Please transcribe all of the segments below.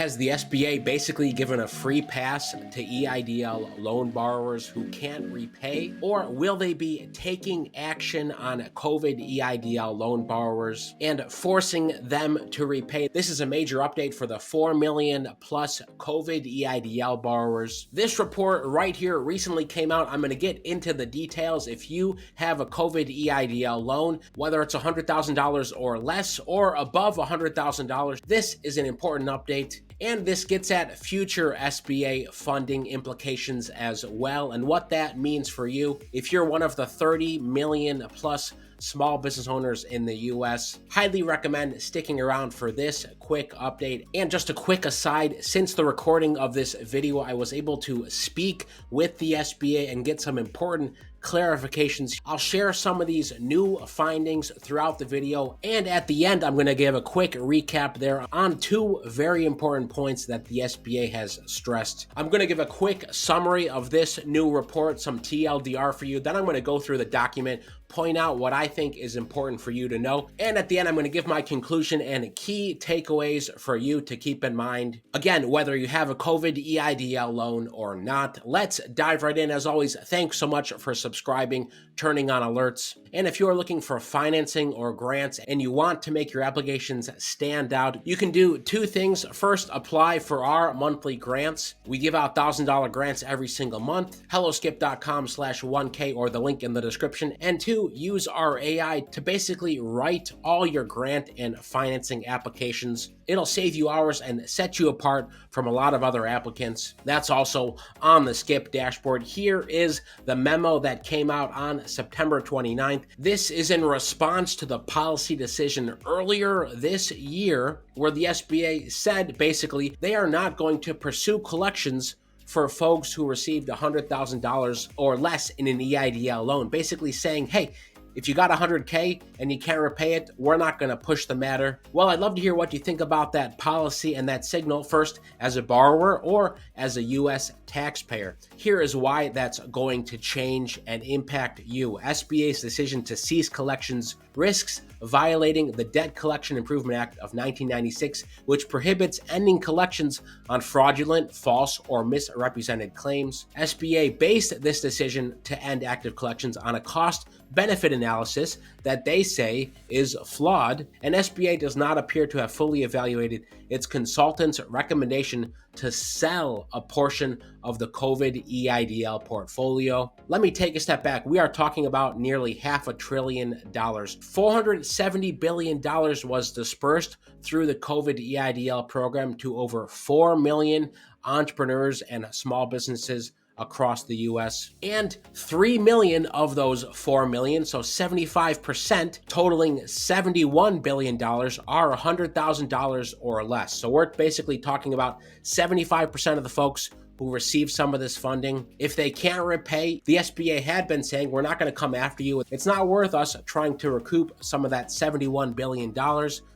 Has the SBA basically given a free pass to EIDL loan borrowers who can't repay? Or will they be taking action on COVID EIDL loan borrowers and forcing them to repay? This is a major update for the 4 million plus COVID EIDL borrowers. This report right here recently came out. I'm going to get into the details. If you have a COVID EIDL loan, whether it's $100,000 or less or above $100,000, this is an important update. And this gets at future SBA funding implications as well, and what that means for you. If you're one of the 30 million plus small business owners in the US, highly recommend sticking around for this quick update. And just a quick aside, since the recording of this video, I was able to speak with the SBA and get some important clarifications. I'll share some of these new findings throughout the video, and at the end I'm going to give a quick recap there on two very important points that the SBA has stressed. I'm going to give a quick summary of this new report, some TLDR for you, then I'm going to go through the document, point out what I think is important for you to know, and at the end I'm going to give my conclusion and key takeaways for you to keep in mind. Again, whether you have a COVID EIDL loan or not, let's dive right in. As always, thanks so much for subscribing, turning on alerts, and if you are looking for financing or grants and you want to make your applications stand out, you can do two things. First, apply for our monthly grants. We give out $1,000 grants every single month. helloskip.com/1K or the link in the description. And two, use our AI to basically write all your grant and financing applications. It'll save you hours and set you apart from a lot of other applicants. That's also on the Skip dashboard. Here is the memo that came out on September 29th. This is in response to the policy decision earlier this year where the SBA said basically they are not going to pursue collections for folks who received $100,000 or less in an EIDL loan, basically saying, hey, if you got $100K and you can't repay it, we're not going to push the matter. Well, I'd love to hear what you think about that policy and that signal, first as a borrower or as a U.S. taxpayer. Here is why that's going to change and impact you. SBA's decision to cease collections risks violating the Debt Collection Improvement Act of 1996, which prohibits ending collections on fraudulent, false, or misrepresented claims. SBA based this decision to end active collections on a cost-benefit analysis that they say is flawed, and SBA does not appear to have fully evaluated its consultant's recommendation to sell a portion of the COVID EIDL portfolio. Let me take a step back. We are talking about nearly $500 billion. $470 billion was dispersed through the COVID EIDL program to over 4 million entrepreneurs and small businesses across the US, and 3 million of those 4 million, so 75%, totaling $71 billion, are $100,000 or less. So we're basically talking about 75% of the folks who receive some of this funding. If they can't repay, the SBA had been saying, we're not going to come after you. It's not worth us trying to recoup some of that $71 billion.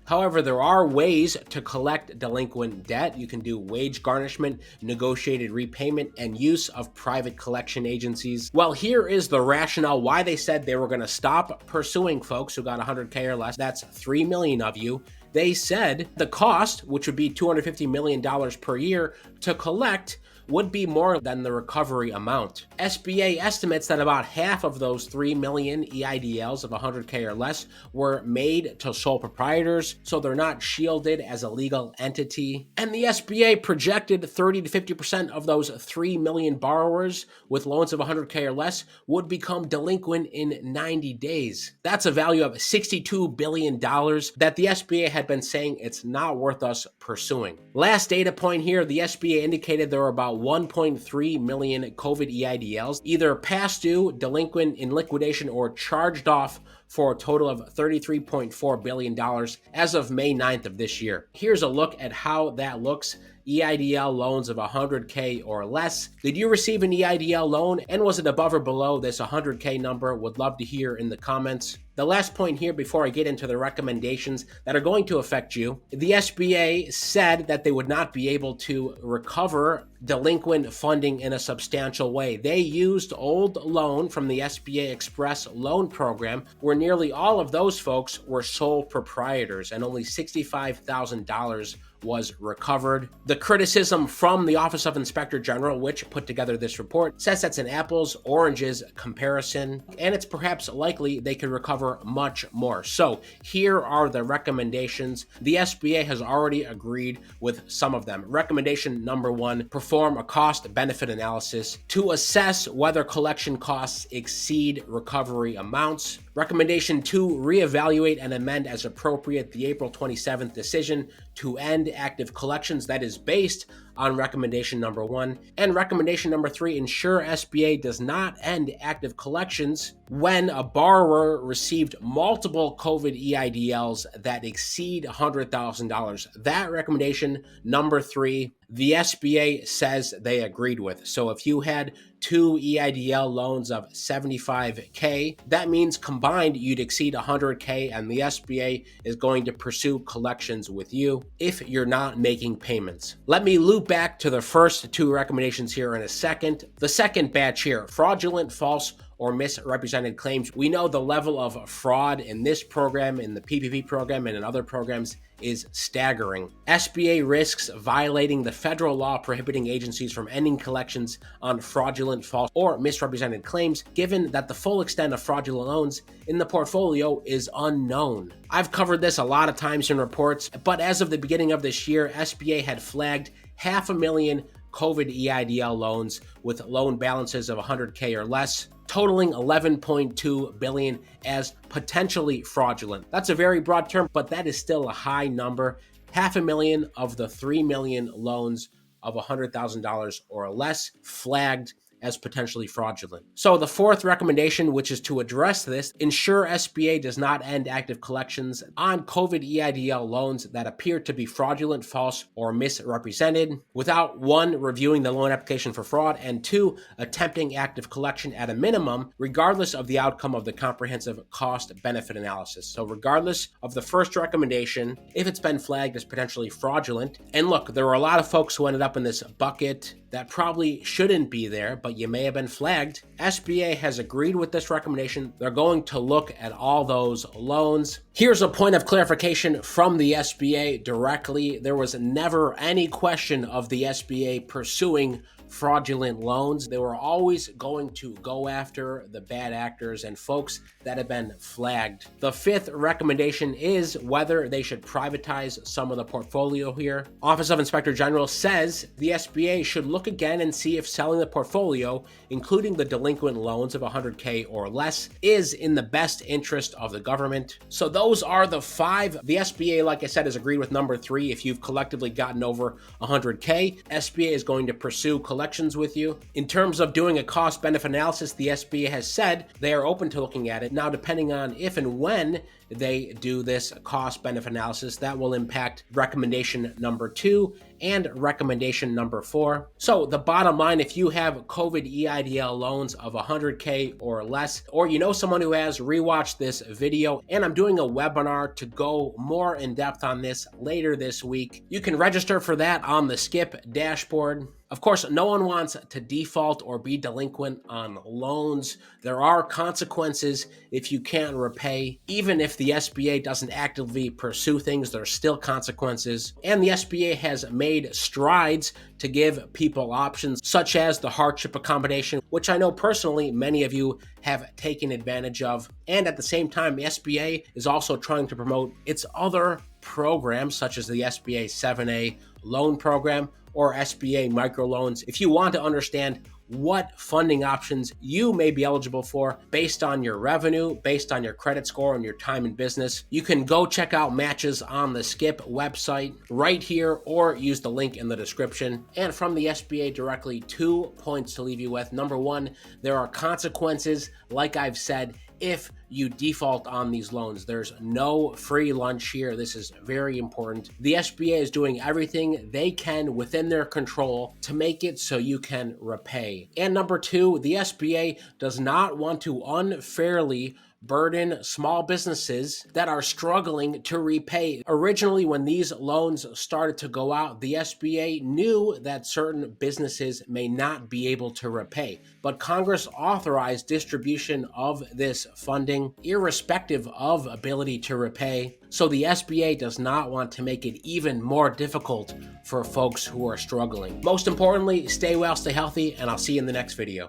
However, there are ways to collect delinquent debt. You can do wage garnishment, negotiated repayment, and use of private collection agencies. Well, here is the rationale why they said they were going to stop pursuing folks who got $100K or less. That's 3 million of you. They said the cost, which would be $250 million per year to collect, would be more than the recovery amount. SBA estimates that about half of those 3 million EIDLs of 100K or less were made to sole proprietors, so they're not shielded as a legal entity. And the SBA projected 30 to 50% of those 3 million borrowers with loans of 100K or less would become delinquent in 90 days. That's a value of $62 billion that the SBA had been saying it's not worth us pursuing. Last data point here, the SBA indicated there were about 1.3 million COVID EIDLs, either past due, delinquent, in liquidation, or charged off for a total of $33.4 billion as of May 9th of this year. Here's a look at how that looks. EIDL loans of 100K or less. Did you receive an EIDL loan, and was it above or below this 100K number? Would love to hear in the comments. The last point here before I get into the recommendations that are going to affect you, the SBA said that they would not be able to recover delinquent funding in a substantial way. They used old loan from the SBA Express loan program, where nearly all of those folks were sole proprietors and only $65,000 was recovered. The criticism from the Office of Inspector General, which put together this report, says that's an apples oranges comparison, and it's perhaps likely they could recover much more. So here are the recommendations. The SBA has already agreed with some of them. Recommendation number 1, perform a cost-benefit analysis to assess whether collection costs exceed recovery amounts. Recommendation 2, reevaluate and amend as appropriate the April 27th decision to end active collections that is based on recommendation number 1. And recommendation number 3, ensure SBA does not end active collections when a borrower received multiple COVID EIDLs that exceed $100,000. That recommendation number 3, the SBA says they agreed with. So if you had 2 EIDL loans of $75K, that means combined you'd exceed $100K, and the SBA is going to pursue collections with you if you're not making payments. Let me loop back to the first 2 recommendations here in a second. The second batch here, fraudulent, false, or misrepresented claims. We know the level of fraud in this program, in the PPP program, and in other programs is staggering. SBA risks violating the federal law prohibiting agencies from ending collections on fraudulent, false, or misrepresented claims, given that the full extent of fraudulent loans in the portfolio is unknown. I've covered this a lot of times in reports, but as of the beginning of this year, SBA had flagged 500,000 COVID EIDL loans with loan balances of 100K or less, totaling $11.2 billion as potentially fraudulent. That's a very broad term, but that is still a high number. 500,000 of the 3 million loans of $100,000 or less flagged as potentially fraudulent. So the fourth recommendation, which is to address this, ensure SBA does not end active collections on COVID EIDL loans that appear to be fraudulent, false, or misrepresented without 1, reviewing the loan application for fraud, and 2, attempting active collection at a minimum, regardless of the outcome of the comprehensive cost-benefit analysis. So regardless of the first recommendation, if it's been flagged as potentially fraudulent, and look, there were a lot of folks who ended up in this bucket that probably shouldn't be there, but you may have been flagged. SBA has agreed with this recommendation. They're going to look at all those loans. Here's a point of clarification from the SBA directly. There was never any question of the SBA pursuing fraudulent loans. They were always going to go after the bad actors and folks that have been flagged. The fifth recommendation is whether they should privatize some of the portfolio here. Office of Inspector General says the SBA should look again and see if selling the portfolio, including the delinquent loans of 100K or less, is in the best interest of the government. So those are the 5. The SBA, like I said, has agreed with number 3. If you've collectively gotten over 100K, SBA is going to pursue collections with you. In terms of doing a cost-benefit analysis, the SBA has said they are open to looking at it. Now, depending on if and when they do this cost-benefit analysis, that will impact recommendation number 2 and recommendation number 4. So the bottom line, if you have COVID EIDL loans of 100K or less, or you know someone who has, rewatch this video, and I'm doing a webinar to go more in depth on this later this week. You can register for that on the Skip dashboard. Of course, no one wants to default or be delinquent on loans. There are consequences if you can't repay. Even if the SBA doesn't actively pursue things, there's still consequences. And the SBA has made strides to give people options, such as the hardship accommodation, which I know personally many of you have taken advantage of. And at the same time, the SBA is also trying to promote its other programs, such as the SBA 7A loan program or SBA microloans. If you want to understand what funding options you may be eligible for based on your revenue, based on your credit score, and your time in business, you can go check out matches on the Skip website right here, or use the link in the description. And from the SBA directly, 2 points to leave you with. Number 1, there are consequences, like I've said, if you default on these loans. There's no free lunch here. This is very important. The SBA is doing everything they can within their control to make it so you can repay. And number 2, the SBA does not want to unfairly burden small businesses that are struggling to repay. Originally, when these loans started to go out, the SBA knew that certain businesses may not be able to repay, but Congress authorized distribution of this funding irrespective of ability to repay. So the SBA does not want to make it even more difficult for folks who are struggling. Most importantly, stay well, stay healthy, and I'll see you in the next video.